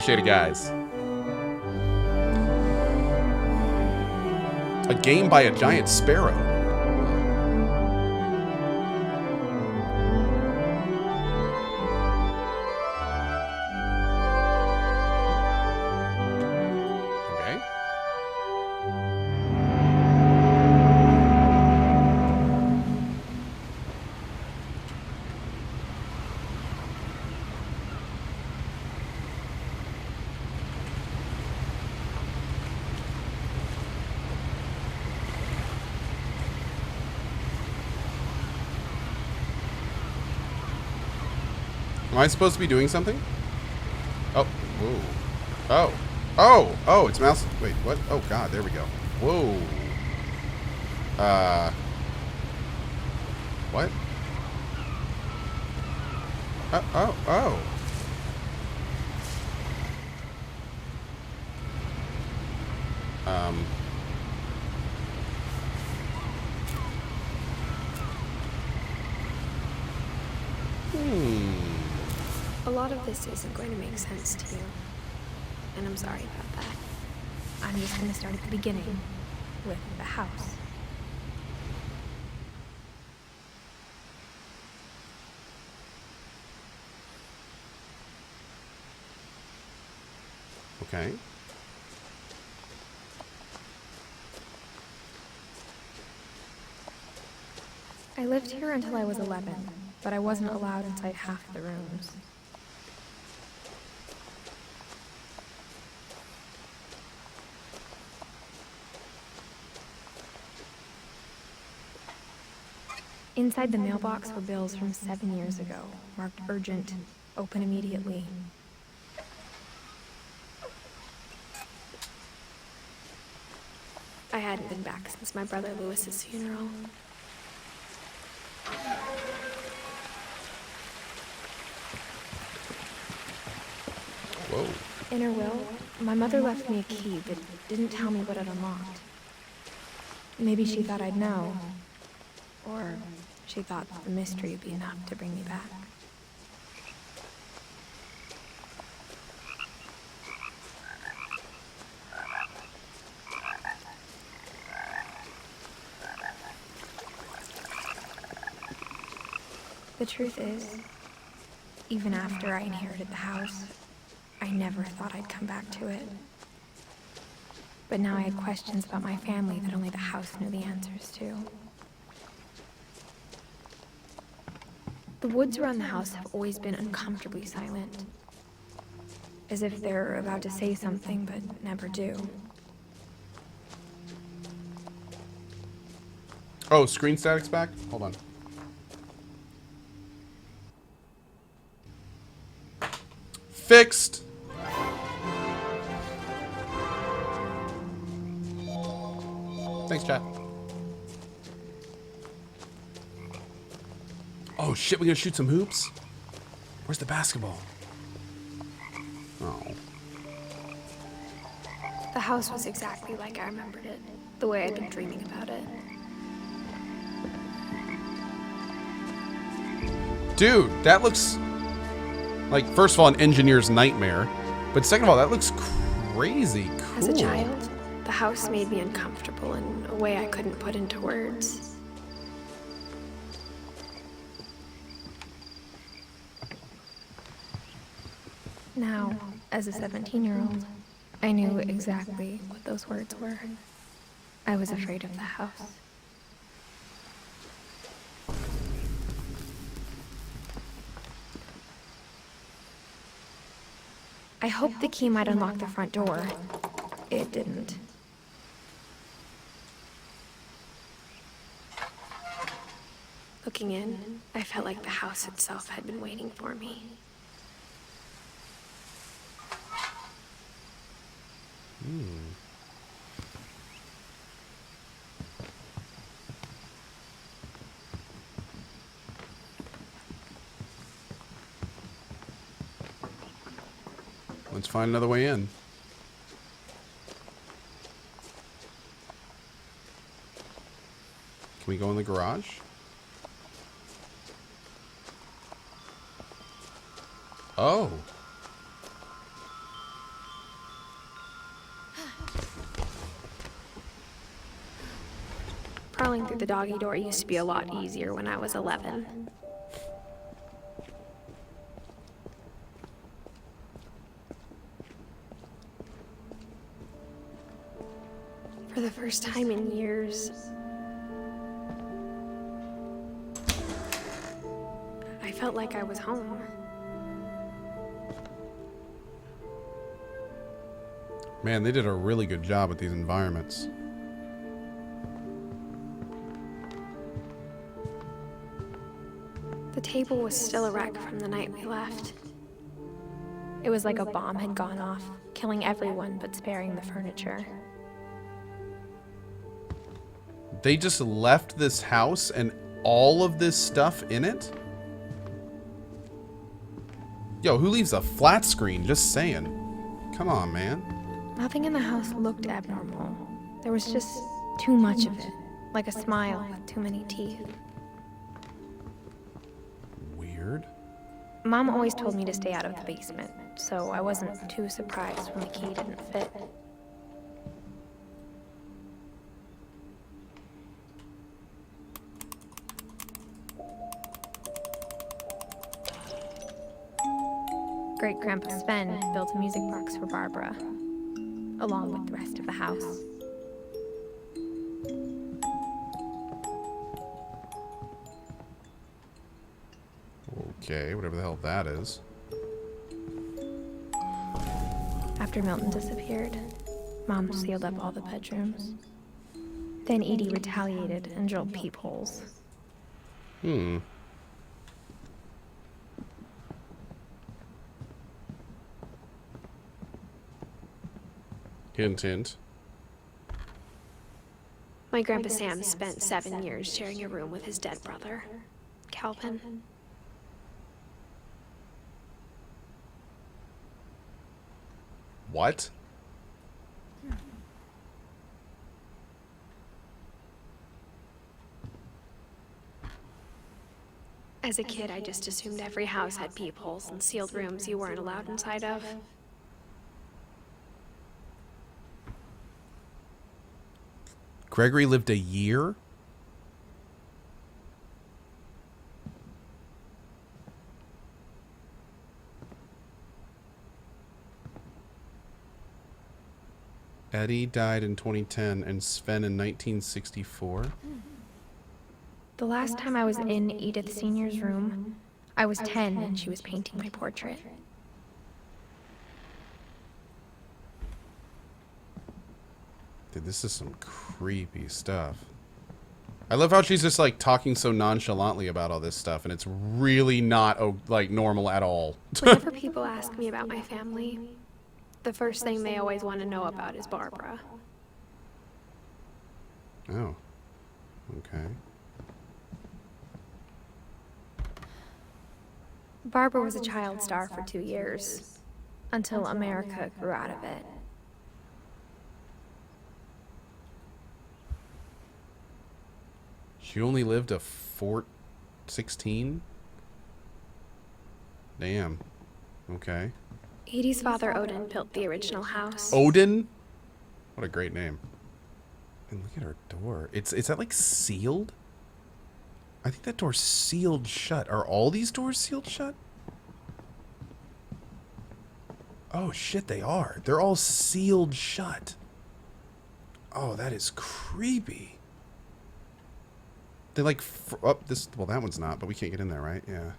Appreciate it, guys. A game by a giant sparrow. Okay. Am I supposed to be doing something? Oh, whoa. Oh. Oh, oh, it's mouse. Wait, what? Oh, God, there we go. Whoa. What? Oh, oh. A lot of this isn't going to make sense to you, and I'm sorry about that. I'm just going to start at the beginning, with the house. Okay. I lived here until I was 11, but I wasn't allowed inside half the rooms. Inside the mailbox were bills from 7 years ago, marked urgent, open immediately. I hadn't been back since my brother Lewis's funeral. Whoa. In her will, my mother left me a key but didn't tell me what it unlocked. Maybe she thought I'd know. Or she thought the mystery would be enough to bring me back. The truth is, even after I inherited the house, I never thought I'd come back to it. But now I had questions about my family that only the house knew the answers to. The woods around the house have always been uncomfortably silent. As if they're about to say something, but never do. Oh, screen static's back? Hold on. Fixed! Thanks, chat. Oh shit, we gonna shoot some hoops? Where's the basketball? Oh. The house was exactly like I remembered it, the way I'd been dreaming about it. Dude, that looks like, first of all, an engineer's nightmare. But second of all, that looks crazy cool. As a child, the house made me uncomfortable in a way I couldn't put into words. Now, as a 17-year-old, I knew exactly what those words were. I was afraid of the house. I hoped the key might unlock the front door. It didn't. Looking in, I felt like the house itself had been waiting for me. Let's find another way in. Can we go in the garage? Oh. Crawling through the doggy door used to be a lot easier when I was 11. For the first time in years, I felt like I was home. Man, they did a really good job with these environments. The table was still a wreck from the night we left. It was like a bomb had gone off, killing everyone but sparing the furniture. They just left this house and all of this stuff in it? Yo, who leaves a flat screen? Just saying. Come on, man. Nothing in the house looked abnormal. There was just too much of it, like a smile with too many teeth. Weird. Mom always told me to stay out of the basement, so I wasn't too surprised when the key didn't fit. Great-Grandpa Sven built a music box for Barbara, along with the rest of the house. Okay, whatever the hell that is. After Milton disappeared, Mom sealed up all the bedrooms. Then Edie retaliated and drilled peepholes. Hmm. Hint, hint. My Grandpa Sam spent 7 years sharing a room with his dead brother, Calvin. What? As a kid, I just assumed every house had peepholes and sealed rooms you weren't allowed inside of. Gregory lived a year? Eddie died in 2010 and Sven in 1964. The last time I was in Edith Sr.'s room, I was 10 and she was painting my portrait. Dude, this is some creepy stuff. I love how she's just like talking so nonchalantly about all this stuff, and it's really not like normal at all. Whenever people ask me about my family, the first thing they always want to know about is Barbara. Oh. Okay. Barbara was a child star for 2 years, until America grew out of it. She only lived to 16? Damn. Okay. Edie's father, Odin, built the original house. Odin? What a great name. And look at her door. Is that like sealed? I think that door's sealed shut. Are all these doors sealed shut? Oh shit, they are. They're all sealed shut. Oh, that is creepy. They like this. Well, that one's not, but we can't get in there, right? Yeah.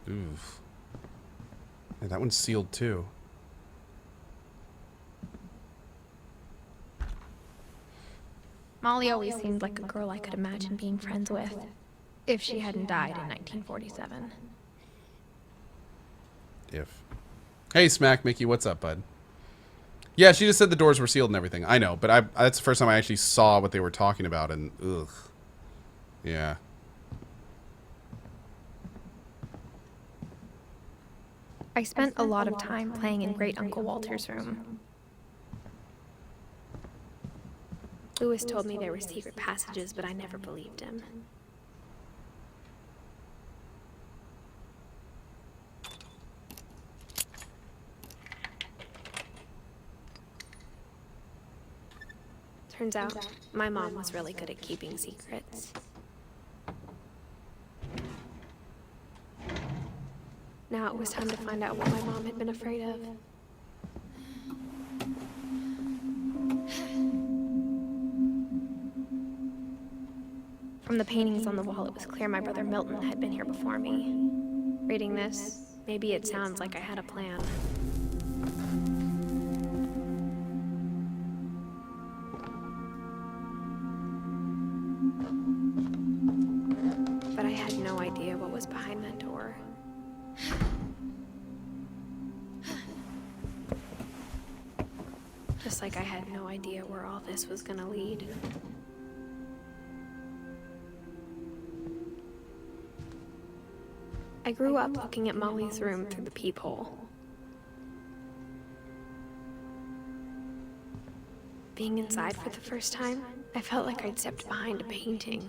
Oof. Yeah, that one's sealed too. Molly always seemed like a girl I could imagine being friends with, if she hadn't died in 1947. Hey, Smack Mickey, what's up, bud? Yeah, she just said the doors were sealed and everything. I know, but that's the first time I actually saw what they were talking about, and ugh. Yeah. I spent a lot of time playing in Great Uncle Walter's room. Lewis told me there were secret passages, but I never believed him. Turns out, my mom was really good at keeping secrets. Now it was time to find out what my mom had been afraid of. From the paintings on the wall, it was clear my brother Milton had been here before me. Reading this, maybe it sounds like I had a plan. But I had no idea what was behind that door. Just like I had no idea where all this was gonna lead. I grew up looking at Molly's room through the peephole. Being inside for the first time, I felt like I'd stepped behind a painting.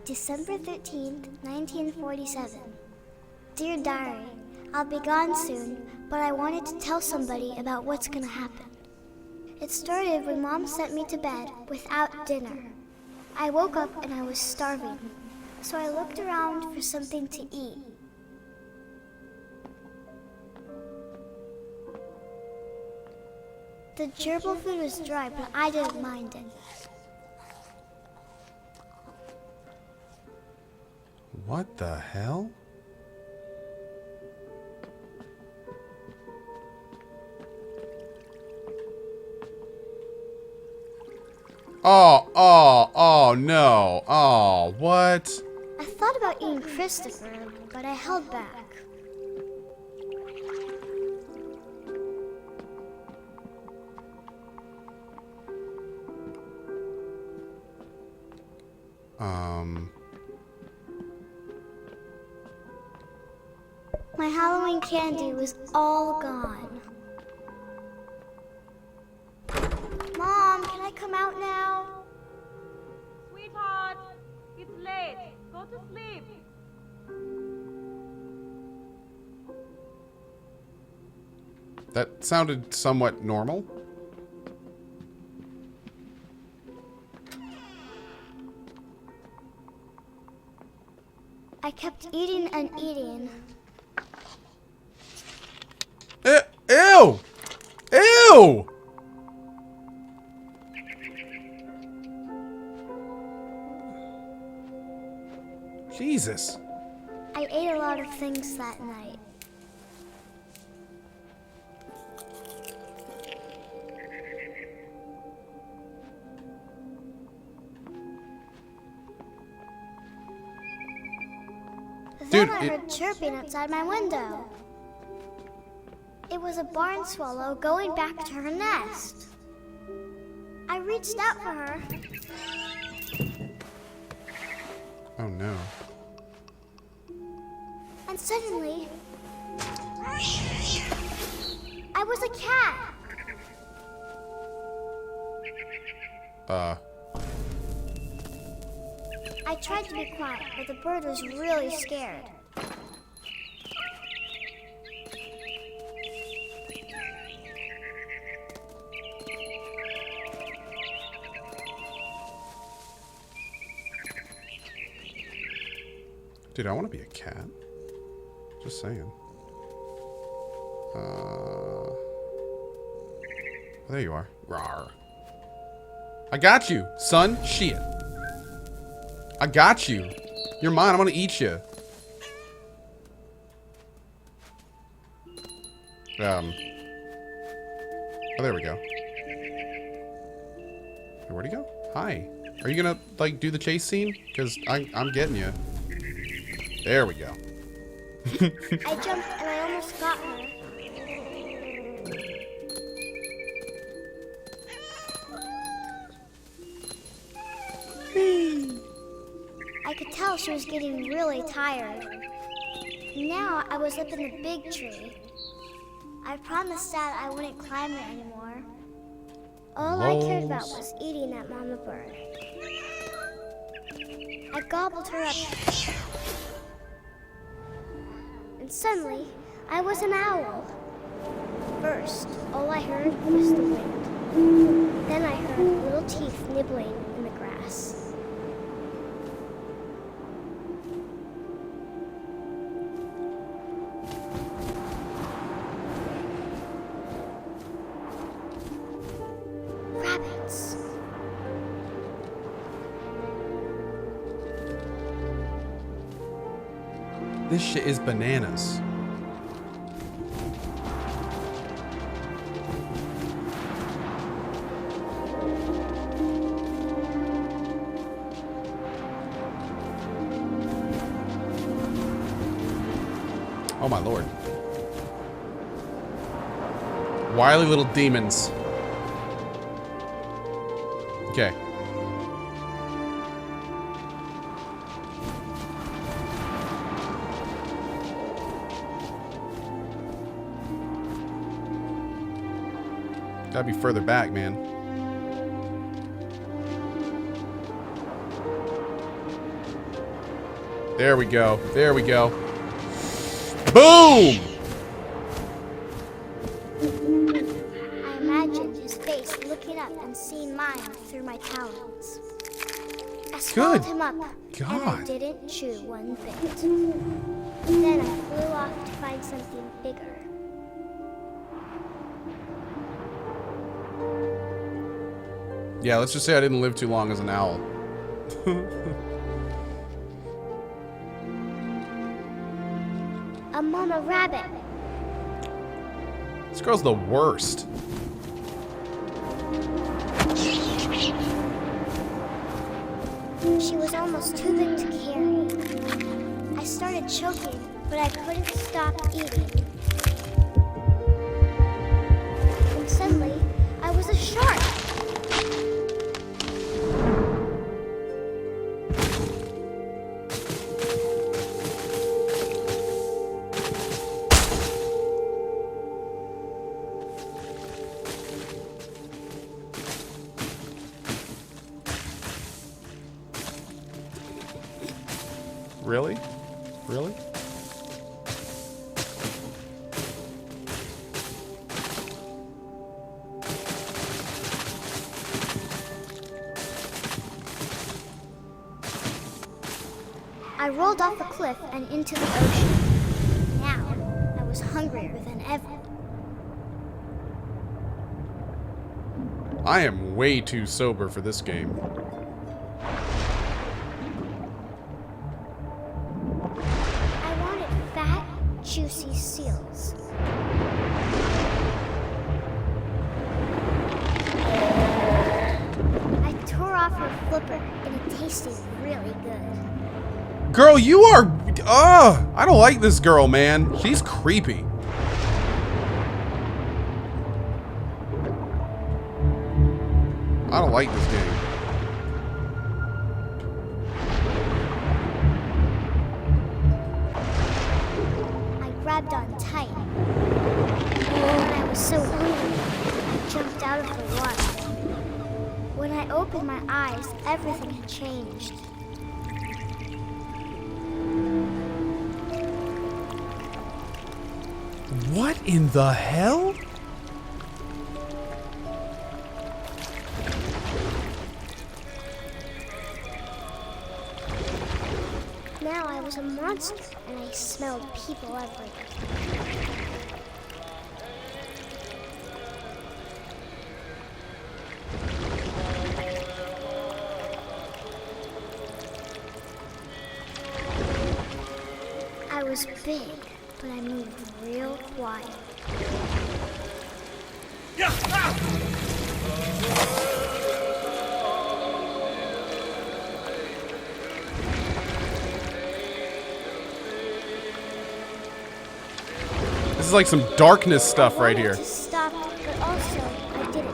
December 13th, 1947. Dear Diary, I'll be gone soon, but I wanted to tell somebody about what's gonna happen. It started when Mom sent me to bed without dinner. I woke up and I was starving, so I looked around for something to eat. The gerbil food was dry, but I didn't mind it. What the hell? Oh, no. Oh, what? I thought about eating Christopher, but I held back. My Halloween candy was all gone. Mom, can I come out now? Sweetheart, it's late. Go to sleep. That sounded somewhat normal. I kept eating and eating. Ew! Ew! Jesus. I ate a lot of things that night. Dude, Then I heard chirping outside my window. It was a barn swallow going back to her nest. I reached out for her. Oh no. And suddenly, I was a cat. I tried to be quiet, but the bird was really scared. Dude, I want to be a cat. Just saying. There you are. Rawr. I got you, son. Shit. I got you. You're mine. I'm gonna eat you. Oh, there we go. Hey, where'd he go? Hi. Are you gonna, like, do the chase scene? Because I'm getting you. There we go. I jumped and I almost got her. I could tell she was getting really tired. Now I was up in the big tree. I promised Dad I wouldn't climb it anymore. All I cared about was eating that mama bird. I gobbled her up. And suddenly, I was an owl. First, all I heard was the wind. Then I heard little teeth nibbling in the grass. Rabbits. This shit is bananas. Oh my lord. Wily little demons. Okay. Gotta be further back, man. There we go. There we go. Boom! I imagined his face looking up and seeing mine through my talons. I swallowed him up, and I didn't chew one bit. Then I flew off to find something bigger. Yeah, let's just say I didn't live too long as an owl. A mama rabbit. This girl's the worst. She was almost too big to carry. I started choking, but I couldn't stop eating. And suddenly, I was a shark. Really? Really? I rolled off a cliff and into the ocean. Now, I was hungrier than ever. I am way too sober for this game. I wanted fat, juicy seals. I tore off her flipper, and it tasted really good. Girl, you are... I don't like this girl, man. She's creepy. I don't like this game. I grabbed on tight. When I was so hungry, I jumped out of the water. When I opened my eyes, everything had changed. What in the hell? Now I was a monster, and I smelled people everywhere. I was big, but I moved real quiet. This is like some darkness stuff right I here. wanted to stop, but also I didn't.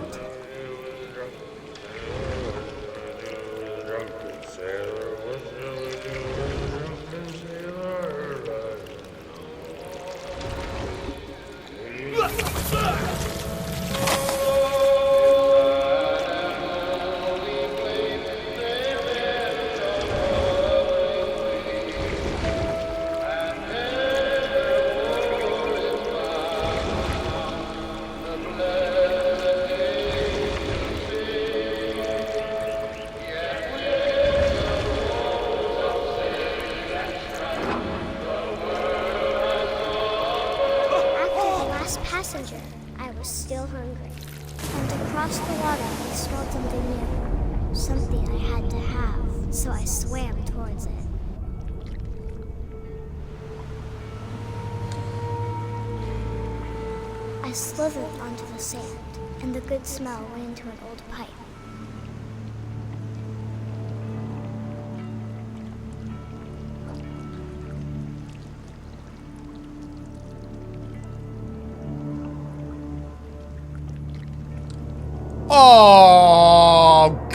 And across the water, I smelled something new. Something I had to have, so I swam towards it. I slithered onto the sand, and the good smell went into an old pipe.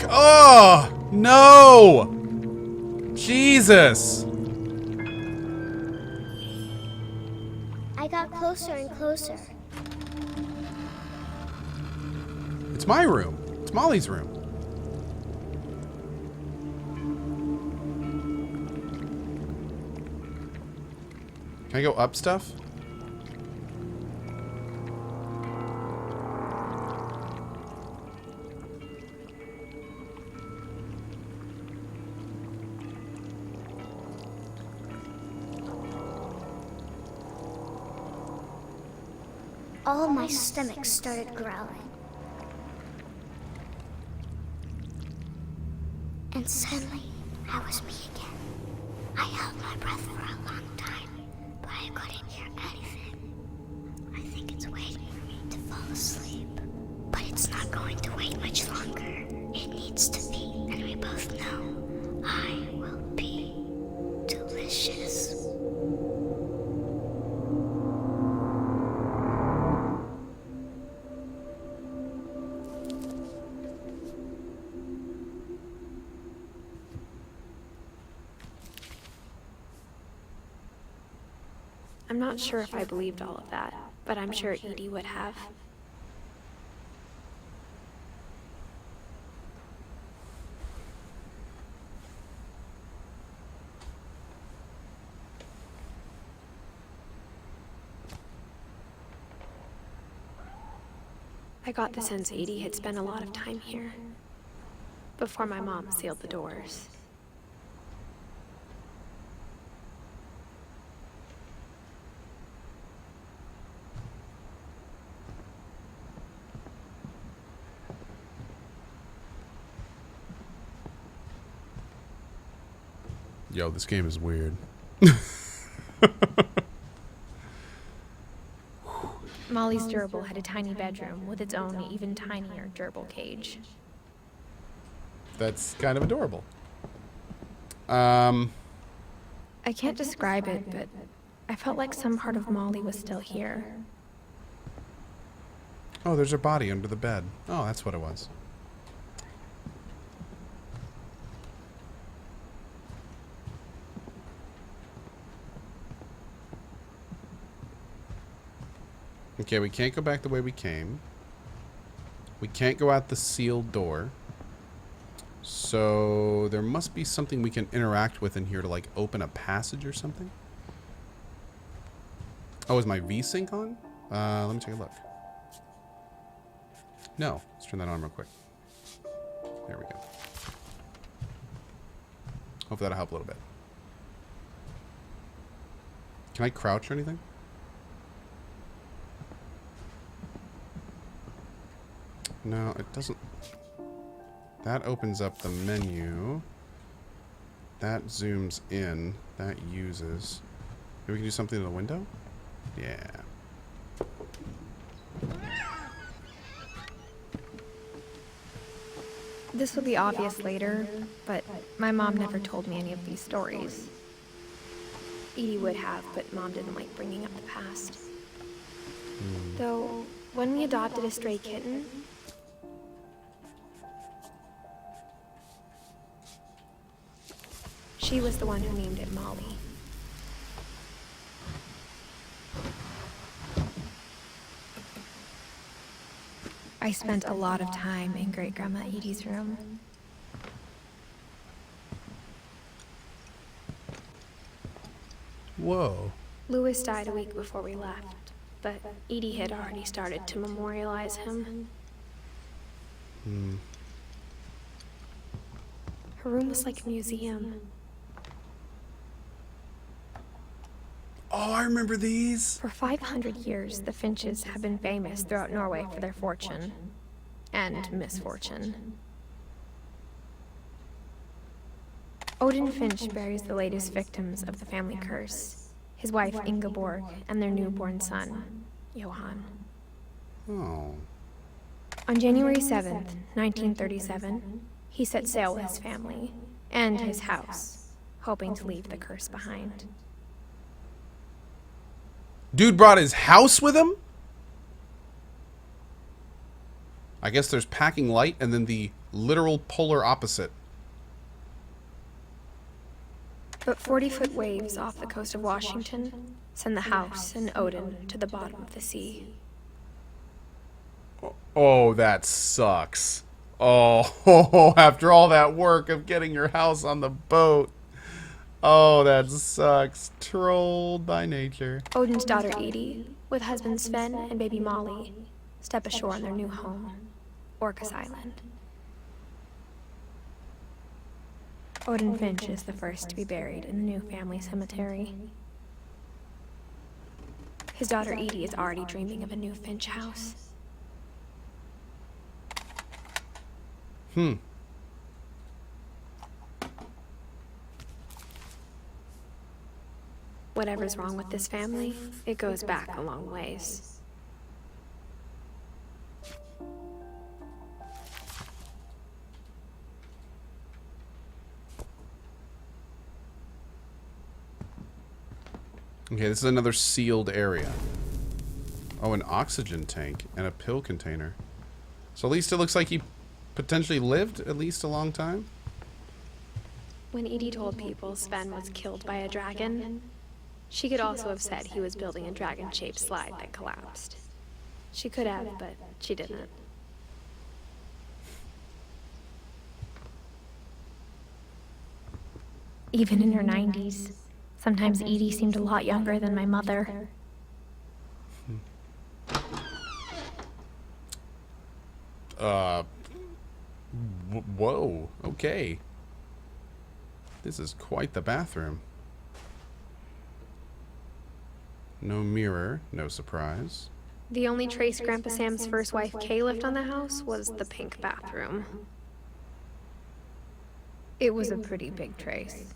Oh, no! Jesus! I got closer and closer. It's my room. It's Molly's room. Can I go up stuff? All my stomach started growling. And suddenly, I was me again. I held my breath for a long time, but I couldn't hear anything. I think it's waiting for me to fall asleep. But it's not going to wait much longer. It needs to be, and we both know I will be delicious. I'm not sure if I believed all of that, but I'm sure Edie would have. I got the sense Edie had spent a lot of time here, before my mom sealed the doors. Yo, this game is weird. Molly's gerbil had a tiny bedroom with its own even tinier gerbil cage. That's kind of adorable. I can't describe it, but I felt like some part of Molly was still here. Oh, there's her body under the bed. Oh, that's what it was. Okay, we can't go back the way we came. We can't go out the sealed door. So there must be something we can interact with in here to like open a passage or something. Oh, is my V-Sync on? Let me take a look. No, let's turn that on real quick. There we go. Hopefully that'll help a little bit. Can I crouch or anything? No, it doesn't. That opens up the menu. That zooms in. That uses. Maybe we can do something to the window? Yeah. This will be obvious later, but my mom never told me any of these stories. Edie would have, but Mom didn't like bringing up the past. Though, when we adopted a stray kitten, she was the one who named it Molly. I spent a lot of time in Great-Grandma Edie's room. Whoa. Louis died a week before we left, but Edie had already started to memorialize him. Her room was like a museum. Oh, I remember these. For 500 years, the Finches have been famous throughout Norway for their fortune and misfortune. Odin Finch buries the latest victims of the family curse, his wife Ingeborg and their newborn son, Johann. Oh. On January 7th, 1937, he set sail with his family and his house, hoping to leave the curse behind. Dude brought his house with him? I guess there's packing light and then the literal polar opposite. But 40-foot waves off the coast of Washington send the house and Odin to the bottom of the sea. Oh, that sucks. Oh, after all that work of getting your house on the boat. Oh, that sucks. Trolled by nature. Odin's daughter Edie, with husband Sven and baby Molly, step ashore on their new home, Orcas Island. Odin Finch is the first to be buried in the new family cemetery. His daughter Edie is already dreaming of a new Finch house. Whatever's wrong with this family, it goes back a long ways. Okay, this is another sealed area. Oh, an oxygen tank and a pill container. So at least it looks like he potentially lived at least a long time. When Edie told people Sven was killed by a dragon, she could also have said he was building a dragon-shaped slide that collapsed. She could have, but she didn't. Even in her 90s, sometimes Edie seemed a lot younger than my mother. Whoa, okay. This is quite the bathroom. No mirror, no surprise. The only trace Grandpa Sam's first wife Kay left on the house was the pink bathroom. It was a pretty big trace.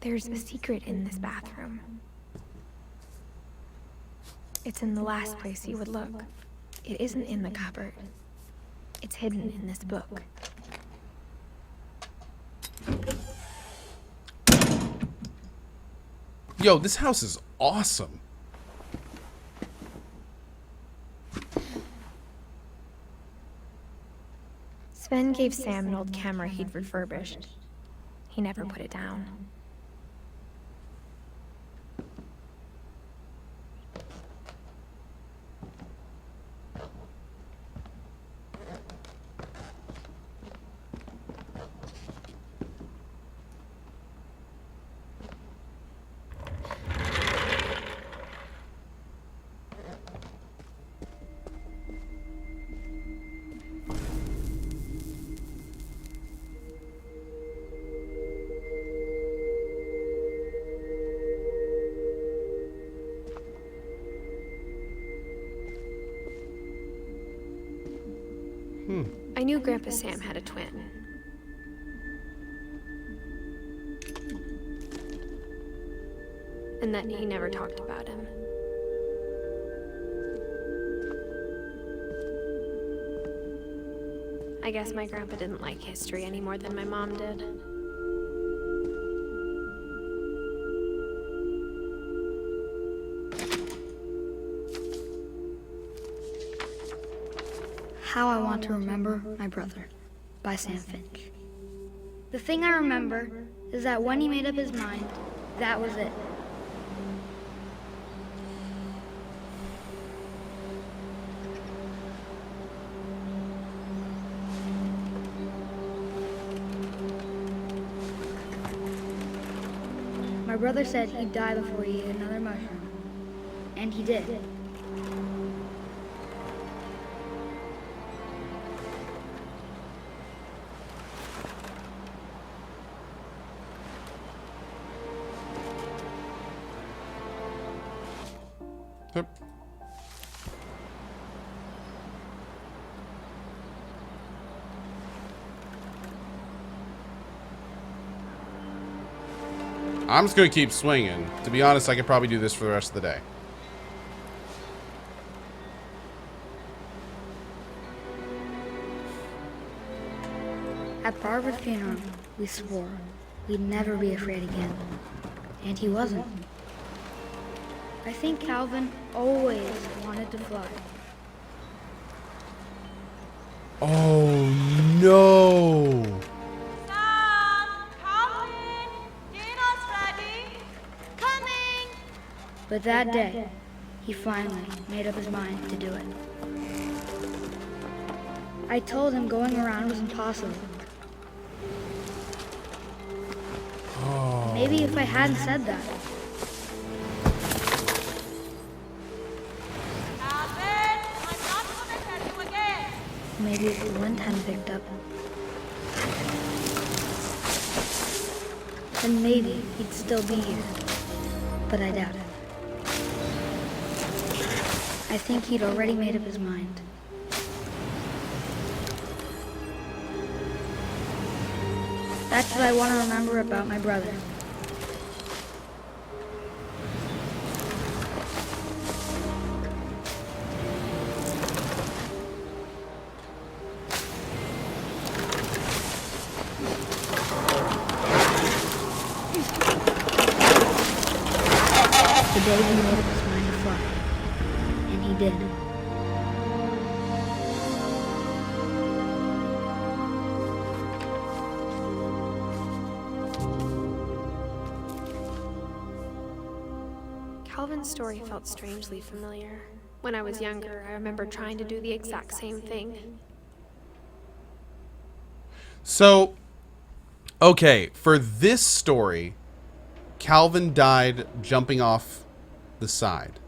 There's a secret in this bathroom. It's in the last place you would look. It isn't in the cupboard. It's hidden in this book. Yo, this house is awesome. Sven gave Sam an old camera he'd refurbished. He never put it down. I knew Grandpa Sam had a twin. And that he never talked about him. I guess my grandpa didn't like history any more than my mom did. How I Want to Remember My Brother by Sam Finch. The thing I remember is that when he made up his mind, that was it. My brother said he'd die before he ate another mushroom. And he did. Yep. I'm just gonna keep swinging. To be honest, I could probably do this for the rest of the day. At Barbara's funeral, we swore we'd never be afraid again. And he wasn't. I think Calvin always wanted to fly. Oh no! Sam, Calvin, dinner's ready. Coming. But that day, he finally made up his mind to do it. I told him going around was impossible. Maybe if I hadn't said that. Calvin, I'm not gonna tell you again. Maybe if the wind hadn't picked up. Then maybe he'd still be here. But I doubt it. I think he'd already made up his mind. That's what I want to remember about my brother. The day he made up his mind to fly. And he did. Calvin's story felt strangely familiar. When I was younger, I remember trying to do the exact same thing. So, okay, for this story, Calvin died jumping off the side.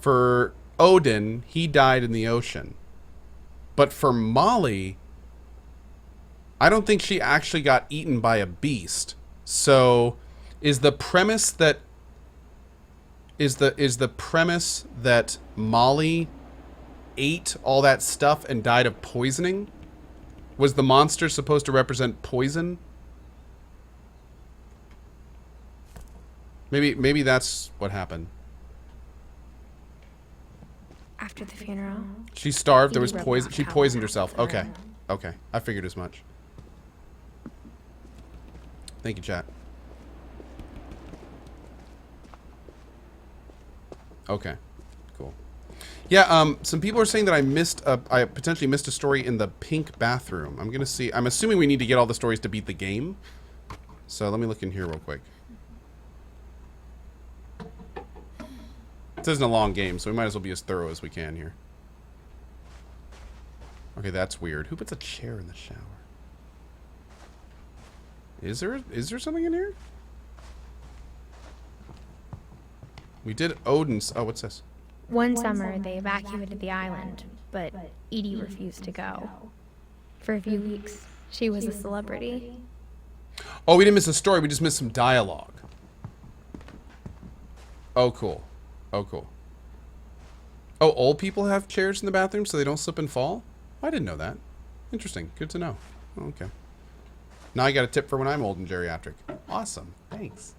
For Odin, he died in the ocean. But for Molly, I don't think she actually got eaten by a beast. So, is the premise that Molly ate all that stuff and died of poisoning? Was the monster supposed to represent poison? Maybe that's what happened. After the funeral, She starved, there was Edith wrote poison. about She Calvin poisoned out herself. of her Okay. room. Okay. I figured as much. Thank you, chat. Okay. Cool. Yeah, some people are saying that I potentially missed a story in the pink bathroom. I'm gonna see. I'm assuming we need to get all the stories to beat the game. So let me look in here real quick. This isn't a long game, so we might as well be as thorough as we can here. Okay, that's weird. Who puts a chair in the shower? Is there something in here? We did Odin's. Oh, what's this? one summer they evacuated the island, but Edie refused to go. For a few weeks, she was a celebrity. Oh, we didn't miss a story. We just missed some dialogue. Oh, cool. Oh, cool. Oh, old people have chairs in the bathroom so they don't slip and fall? I didn't know that. Interesting. Good to know. Okay. Now I got a tip for when I'm old and geriatric. Awesome. Thanks.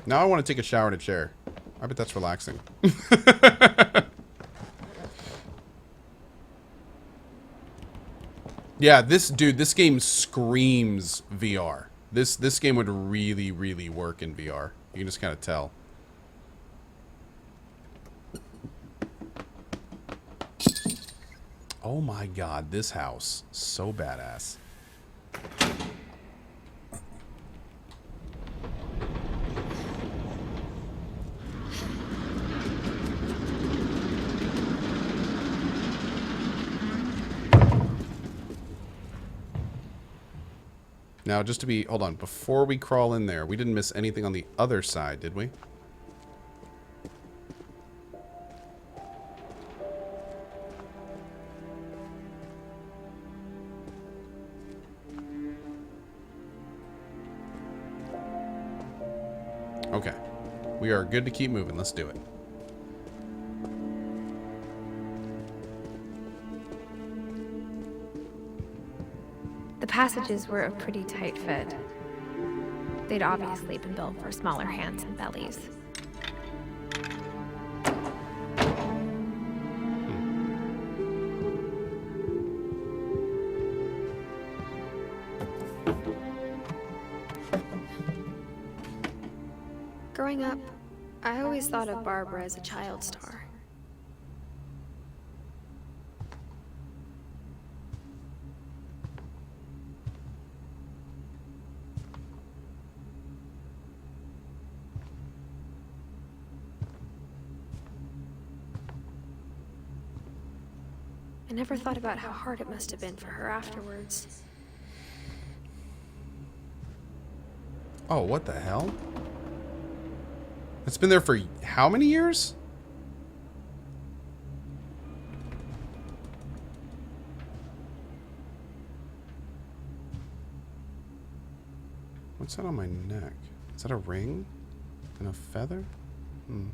Now I want to take a shower in a chair. I bet that's relaxing. Yeah, this game screams VR. This game would really, really work in VR. You can just kind of tell. Oh my god, this house. So badass. Now, just to be... Hold on. Before we crawl in there, we didn't miss anything on the other side, did we? Okay. We are good to keep moving. Let's do it. The passages were a pretty tight fit. They'd obviously been built for smaller hands and bellies. Growing up, I always thought of Barbara as a child star. I never thought about how hard it must have been for her afterwards. Oh, what the hell? It's been there for how many years? What's that on my neck? Is that a ring? And a feather? Hmm.